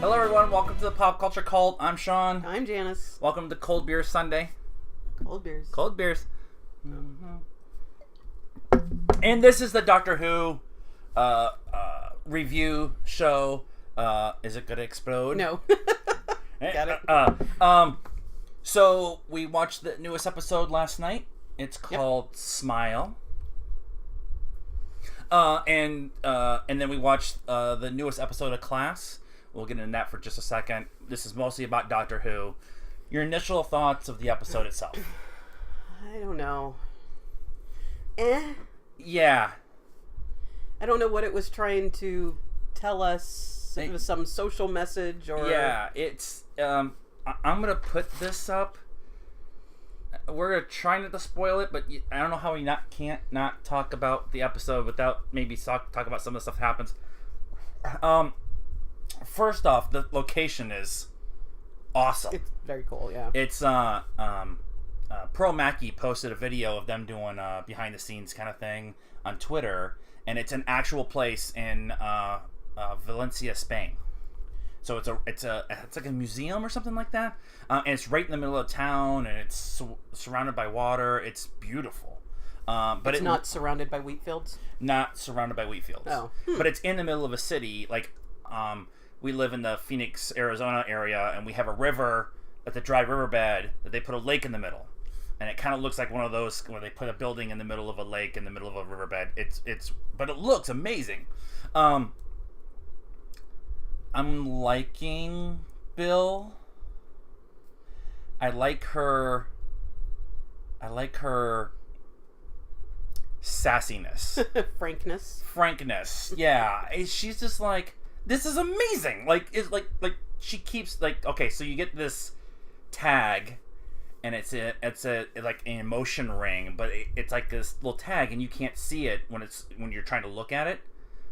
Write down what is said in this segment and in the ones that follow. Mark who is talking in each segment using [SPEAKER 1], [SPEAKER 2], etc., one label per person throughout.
[SPEAKER 1] Hello everyone, welcome to the Pop Culture Cult. I'm Sean.
[SPEAKER 2] I'm Janice.
[SPEAKER 1] Welcome to Cold Beer Sunday.
[SPEAKER 2] Cold beers.
[SPEAKER 1] Cold beers. Mm-hmm. And this is the Doctor Who review show. Is it gonna explode?
[SPEAKER 2] No. Got it.
[SPEAKER 1] So we watched the newest episode last night. It's called Smile. And then we watched the newest episode of Class. We'll get into that for just a second. This is mostly about Doctor Who. Your initial thoughts of the episode itself?
[SPEAKER 2] I don't know.
[SPEAKER 1] Yeah.
[SPEAKER 2] I don't know what it was trying to tell us. It was some social message or...
[SPEAKER 1] Yeah, it's... I'm going to put this up. We're going to try not to spoil it, but I don't know how we can't not talk about the episode without maybe talk about some of the stuff that happens. First off, the location is awesome.
[SPEAKER 2] It's very cool, yeah.
[SPEAKER 1] It's Pearl Mackie posted a video of them doing behind the scenes kind of thing on Twitter, and it's an actual place in Valencia, Spain. So it's like a museum or something like that, and it's right in the middle of town, and it's surrounded by water. It's beautiful, but
[SPEAKER 2] it's not surrounded by wheat fields.
[SPEAKER 1] Not surrounded by wheat fields.
[SPEAKER 2] Oh,
[SPEAKER 1] but it's in the middle of a city. Like, we live in the Phoenix, Arizona area, and we have a river, at the dry riverbed, that they put a lake in the middle, and it kind of looks like one of those where they put a building in the middle of a lake in the middle of a riverbed. But it looks amazing. I'm liking Bill. I like her sassiness. Frankness. Yeah. She's just like, this is amazing. Like, it's like she keeps like, okay, so you get this tag, and it's like an emotion ring, but it's like this little tag, and you can't see it when you're trying to look at it.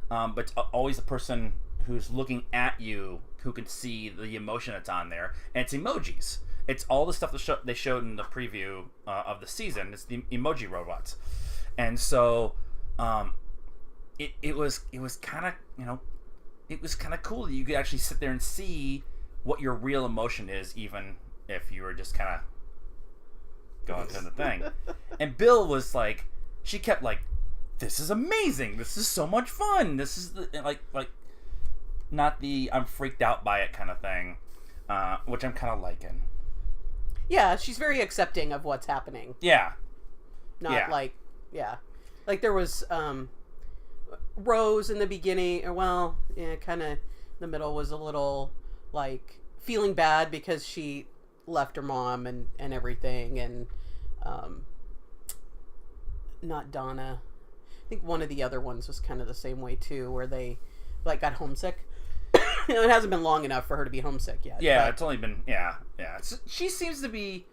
[SPEAKER 1] But it's always the person who's looking at you who can see the emotion that's on there, and it's emojis. It's all the stuff that they showed in the preview of the season. It's the emoji robots, and so it was kind of it was kind of cool that you could actually sit there and see what your real emotion is, even if you were just kind of going through the thing. And Bill was like, she kept like, this is amazing. This is so much fun. This is like not the I'm freaked out by it kind of thing, which I'm kind of liking.
[SPEAKER 2] Yeah, she's very accepting of what's happening.
[SPEAKER 1] Yeah.
[SPEAKER 2] Not like there was Rose in the beginning, or kind of the middle was a little like feeling bad because she left her mom and everything, and not Donna. I think one of the other ones was kind of the same way too, where they like got homesick. It hasn't been long enough for her to be homesick yet.
[SPEAKER 1] Yeah, it's only been So she seems to be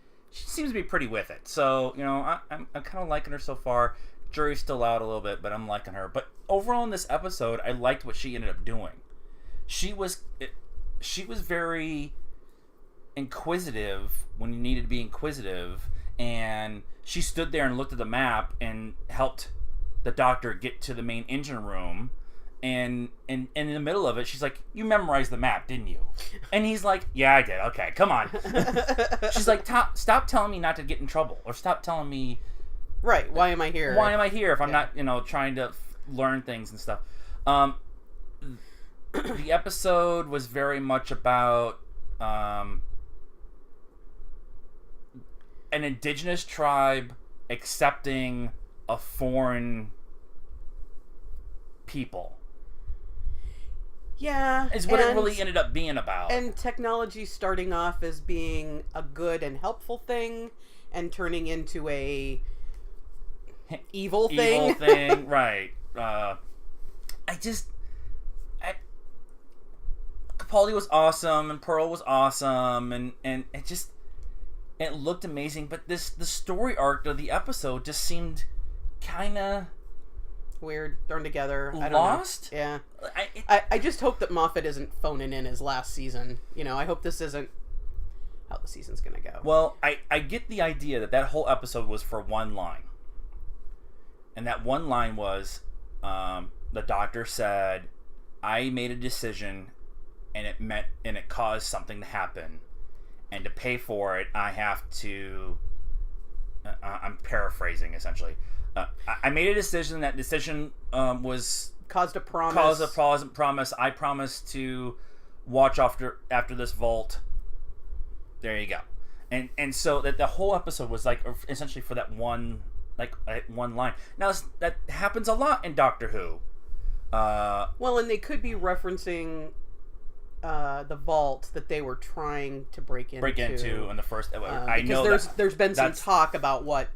[SPEAKER 1] pretty with it. So I'm kind of liking her so far. Jury's still out a little bit, but I'm liking her. But overall in this episode, I liked what she ended up doing. She was very inquisitive when you needed to be inquisitive, and she stood there and looked at the map and helped the Doctor get to the main engine room. And in the middle of it, she's like, "You memorized the map, didn't you?" And he's like, "Yeah, I did. Okay, come on." She's like, "Stop telling me not to get in trouble, or stop telling me."
[SPEAKER 2] Right? Why am I here?
[SPEAKER 1] Why am I here if I'm not, trying to learn things and stuff? The episode was very much about an indigenous tribe accepting a foreign people.
[SPEAKER 2] Yeah.
[SPEAKER 1] Is what it really ended up being about.
[SPEAKER 2] And technology starting off as being a good and helpful thing and turning into a evil thing. Right.
[SPEAKER 1] Capaldi was awesome, and Pearl was awesome, and it looked amazing, but the story arc of the episode just seemed kind of
[SPEAKER 2] weird, thrown together. I don't
[SPEAKER 1] lost.
[SPEAKER 2] Know. Yeah. I just hope that Moffat isn't phoning in his last season. I hope this isn't how the season's gonna go.
[SPEAKER 1] Well, I get the idea that whole episode was for one line. And that one line was, the Doctor said, "I made a decision and it caused something to happen, and to pay for it, I have to. I'm paraphrasing essentially. I made a decision. That decision was
[SPEAKER 2] caused a promise.
[SPEAKER 1] Promise. I promised to watch after this vault. There you go. And so that the whole episode was like essentially for that one line. Now that happens a lot in Doctor Who.
[SPEAKER 2] Well, and they could be referencing the vault that they were trying to break into
[SPEAKER 1] in the first.
[SPEAKER 2] I know there's been some talk about what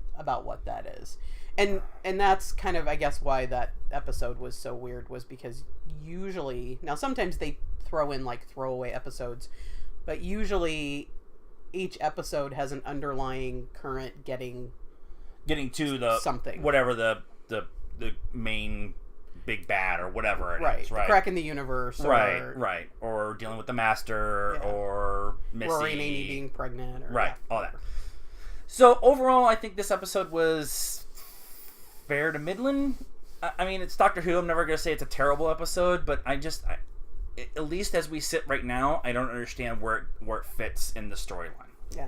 [SPEAKER 2] that is, and that's kind of, I guess, why that episode was so weird, was because usually, now sometimes they throw in like throwaway episodes, but usually each episode has an underlying current getting to the something, whatever
[SPEAKER 1] the main big bad or whatever it is, right?
[SPEAKER 2] The crack in the universe,
[SPEAKER 1] right, or dealing with the Master, or Missy,
[SPEAKER 2] Rory and Amy being pregnant,
[SPEAKER 1] all that. So overall, I think this episode was fair to middling. I mean, it's Doctor Who. I'm never gonna say it's a terrible episode, but at least as we sit right now, I don't understand where it fits in the storyline.
[SPEAKER 2] Yeah.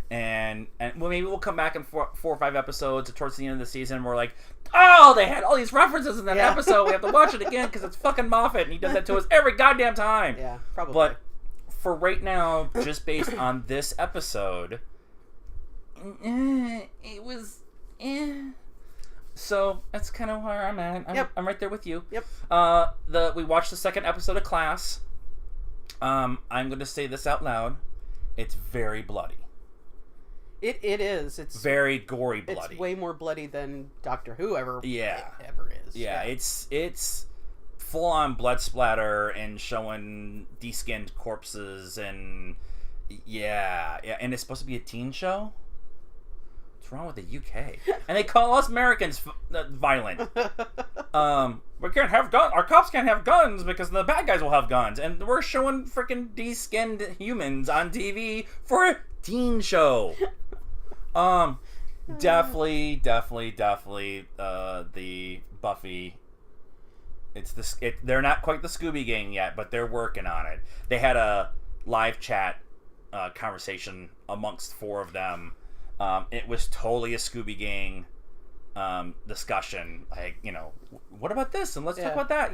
[SPEAKER 1] And well, maybe we'll come back in 4 or 5 episodes towards the end of the season, and we're like, oh, they had all these references in that episode. We have to watch it again because it's fucking Moffat, and he does that to us every goddamn time.
[SPEAKER 2] Yeah, probably.
[SPEAKER 1] But for right now, just based on this episode, it was So that's kind of where I'm at. I'm right there with you.
[SPEAKER 2] Yep.
[SPEAKER 1] We watched the second episode of Class. I'm going to say this out loud. It's very bloody.
[SPEAKER 2] It is. It's
[SPEAKER 1] very gory bloody.
[SPEAKER 2] It's way more bloody than Doctor Who ever is.
[SPEAKER 1] Yeah. It's full on blood splatter and showing de-skinned corpses and and it's supposed to be a teen show. What's wrong with the UK? And they call us Americans violent. We can't have guns. Our cops can't have guns because the bad guys will have guns, and we're showing freaking de-skinned humans on TV for a teen show. Definitely the Buffy. They're not quite the Scooby Gang yet, but they're working on it. They had a live chat conversation amongst 4 of them. It was totally a Scooby Gang discussion. Like, what about this? And let's talk about that.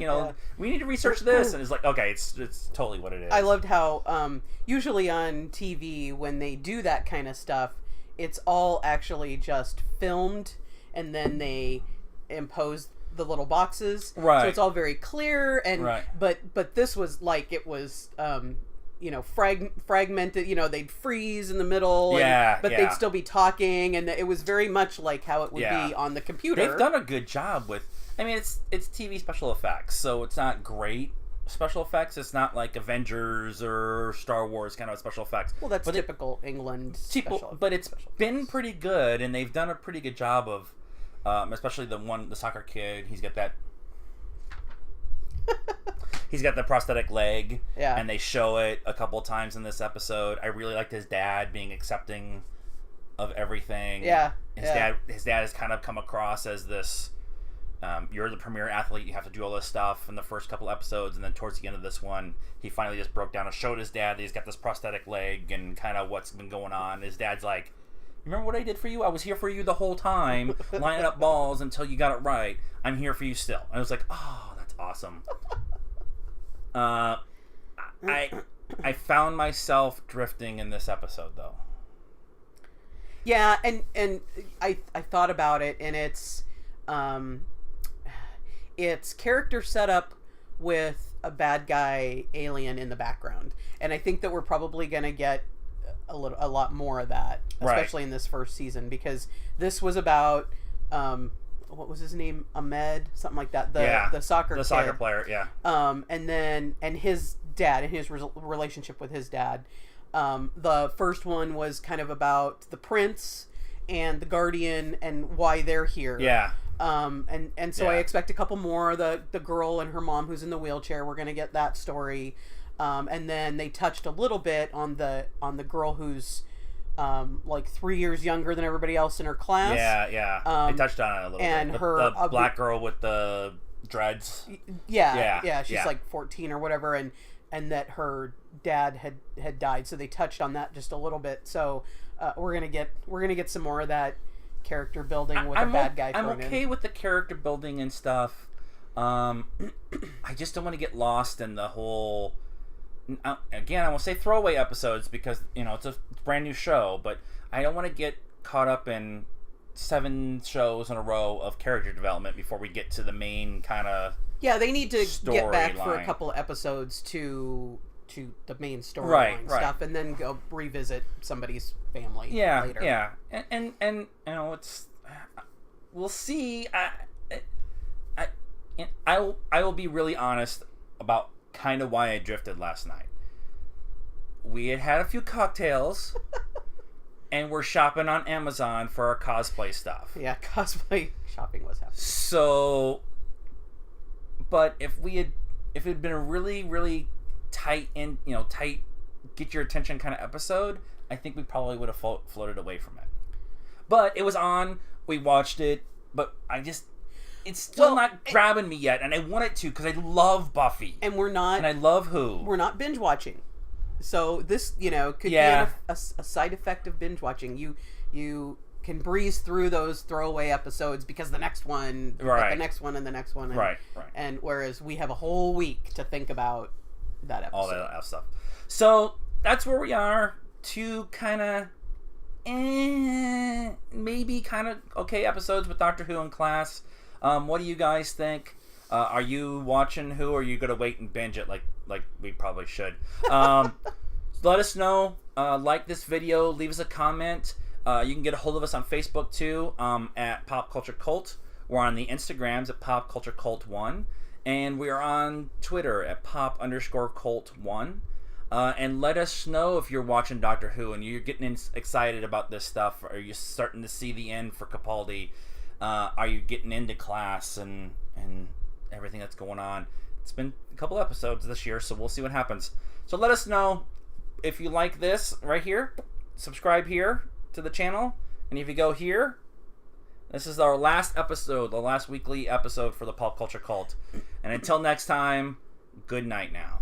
[SPEAKER 1] We need to research this. And it's like, okay, it's totally what it is.
[SPEAKER 2] I loved how usually on TV when they do that kind of stuff, it's all actually just filmed, and then they impose the little boxes.
[SPEAKER 1] Right.
[SPEAKER 2] So it's all very clear, and but this was like, it was fragmented. They'd freeze in the middle, but they'd still be talking, and it was very much like how it would be on the computer.
[SPEAKER 1] They've done a good job with. I mean, it's TV special effects, so it's not great special effects. It's not like Avengers or Star Wars kind of special effects.
[SPEAKER 2] Well, that's typical England special.
[SPEAKER 1] But it's been pretty good, and they've done a pretty good job of, especially the soccer kid. He's got that. He's got the prosthetic leg, and they show it a couple times in this episode. I really liked his dad being accepting of everything. His dad has kind of come across as this. You're the premier athlete. You have to do all this stuff in the first couple episodes, and then towards the end of this one, he finally just broke down and showed his dad that he's got this prosthetic leg and kind of what's been going on. His dad's like, "Remember what I did for you? I was here for you the whole time, lining up balls until you got it right. I'm here for you still." And I was like, "Oh, that's awesome." I found myself drifting in this episode, though.
[SPEAKER 2] Yeah, and I thought about it, and it's character setup with a bad guy alien in the background, and I think that we're probably gonna get a lot more of that, especially in this first season, because this was about what was his name, Ahmed, something like that, the soccer
[SPEAKER 1] player,
[SPEAKER 2] and his dad and his relationship with his dad. The first one was kind of about the prince and the Guardian and why they're here. So I expect a couple more. The girl and her mom who's in the wheelchair, we're gonna get that story. And then they touched a little bit on the girl who's like 3 years younger than everybody else in her class.
[SPEAKER 1] They touched on it a little
[SPEAKER 2] and
[SPEAKER 1] bit.
[SPEAKER 2] And
[SPEAKER 1] the black girl with the dreads.
[SPEAKER 2] She's like 14 or whatever, and and that her dad had died. So they touched on that just a little bit. So we're gonna get some more of that character building with a bad guy.
[SPEAKER 1] I'm okay with the character building and stuff. I just don't want to get lost in the whole. Again, I won't say throwaway episodes because it's a brand new show, but I don't want to get caught up in 7 shows in a row of character development before we get to the main kind of.
[SPEAKER 2] Yeah, they need to get back for a couple of episodes to the main storyline stuff, and then go revisit somebody's family. Later.
[SPEAKER 1] Yeah, and it's we'll see. I will be really honest about kind of why I drifted last night. We had a few cocktails, and we're shopping on Amazon for our cosplay stuff.
[SPEAKER 2] Yeah, cosplay shopping was happening.
[SPEAKER 1] So, but if it had been a really, really tight, get your attention kind of episode, I think we probably would have floated away from it. But it was on, we watched it, but it's still not grabbing me yet, and I want it to because I love Buffy.
[SPEAKER 2] And we're not...
[SPEAKER 1] And I love Who.
[SPEAKER 2] We're not binge watching. So this, could be a side effect of binge watching. You can breeze through those throwaway episodes because the next one, the next one, and the next one. And,
[SPEAKER 1] right.
[SPEAKER 2] And whereas we have a whole week to think about that episode.
[SPEAKER 1] All that stuff. So that's where we are. 2 kind of... maybe kind of okay episodes with Doctor Who in class. What do you guys think? Are you watching Who, or are you going to wait and binge it like we probably should? Let us know. Like this video. Leave us a comment. You can get a hold of us on Facebook too, at Pop Culture Cult. We're on the Instagrams at Pop Culture Cult 1. And we are on Twitter at Pop_Cult1. And let us know if you're watching Doctor Who and you're getting excited about this stuff. Are you starting to see the end for Capaldi? Are you getting into class and everything that's going on? It's been a couple episodes this year, so we'll see what happens. So let us know if you like this right here. Subscribe here to the channel. And if you go here, this is our last episode, the last weekly episode for the Pop Culture Cult. And until next time, good night now.